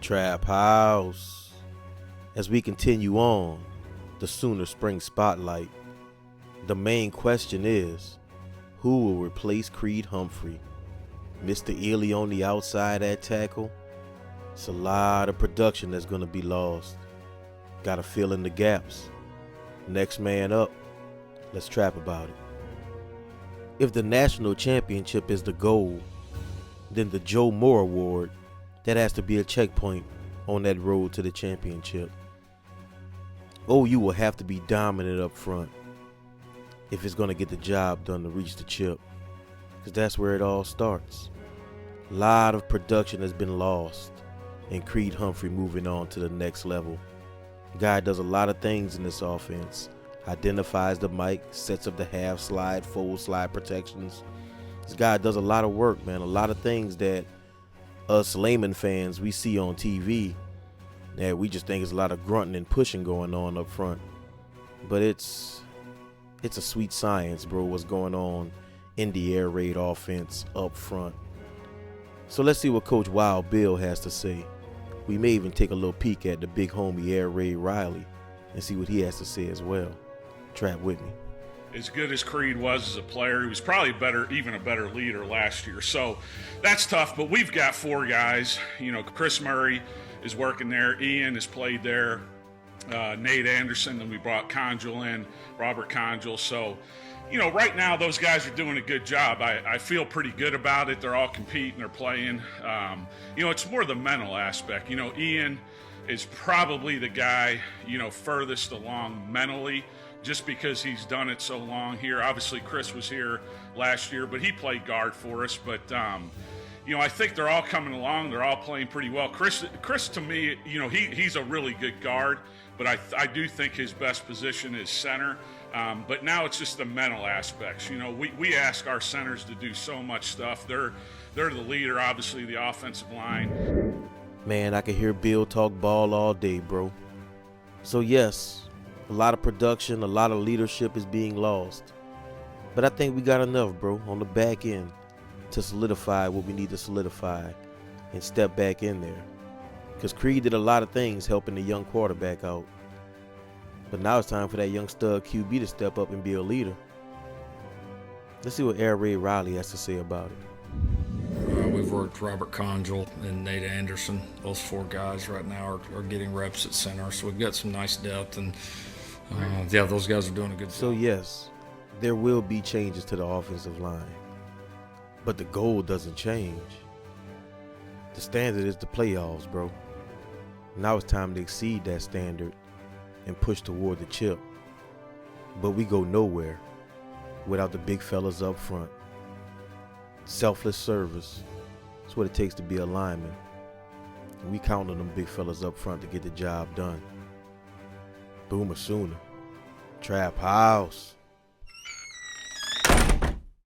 Traphouse. As we continue on the Sooner Spring Spotlight, the main question is, who will replace Creed Humphrey? Mr. Ely on the outside at tackle? It's a lot of production that's going to be lost. Got to fill in the gaps. Next man up. Let's trap about it. If the national championship is the goal, then the Joe Moore Award, that has to be a checkpoint on that road to the championship. OU will have to be dominant up front if it's going to get the job done to reach the chip, because that's where it all starts. A lot of production has been lost, and Creed Humphrey moving on to the next level. The guy does a lot of things in this offense. Identifies the mic, sets up the half slide, full slide protections. This guy does a lot of work, man. A lot of things that us layman fans we see on TV that we just think is a lot of grunting and pushing going on up front. But it's a sweet science, bro, what's going on in the air raid offense up front. So let's see what Coach Wild Bill has to say. We may even take a little peek at the big homie Air Raid Riley and see what he has to say as well. Trap with me. As good as Creed was as a player, he was probably even a better leader last year. So that's tough, but we've got four guys. You know, Chris Murray is working there. Ian has played there. Nate Anderson, then we brought Conjul in, Robert Conjul. So, you know, right now those guys are doing a good job. I feel pretty good about it. They're all competing, they're playing. You know, it's more the mental aspect. You know, Ian is probably the guy, you know, furthest along mentally, just because he's done it so long here. Obviously, Chris was here last year, but he played guard for us. But, you know, I think they're all coming along. They're all playing pretty well. Chris to me, you know, he's a really good guard, but I do think his best position is center. But now it's just the mental aspects. You know, we ask our centers to do so much stuff. They're the leader, obviously, the offensive line. Man, I can hear Bill talk ball all day, bro. So, yes, a lot of production, a lot of leadership is being lost. But I think we got enough, bro, on the back end to solidify what we need to solidify and step back in there. Because Creed did a lot of things helping the young quarterback out. But now it's time for that young stud QB to step up and be a leader. Let's see what Air Raid Riley has to say about it. We've worked Robert Conjul and Nate Anderson. Those four guys right now are getting reps at center. So we've got some nice depth. And yeah, those guys are doing a good job. So yes, there will be changes to the offensive line. But the goal doesn't change. The standard is the playoffs, bro. Now it's time to exceed that standard and push toward the chip. But we go nowhere without the big fellas up front. Selfless service. That's what it takes to be a lineman. And we count on them big fellas up front to get the job done. Boomer Sooner. Traphouse.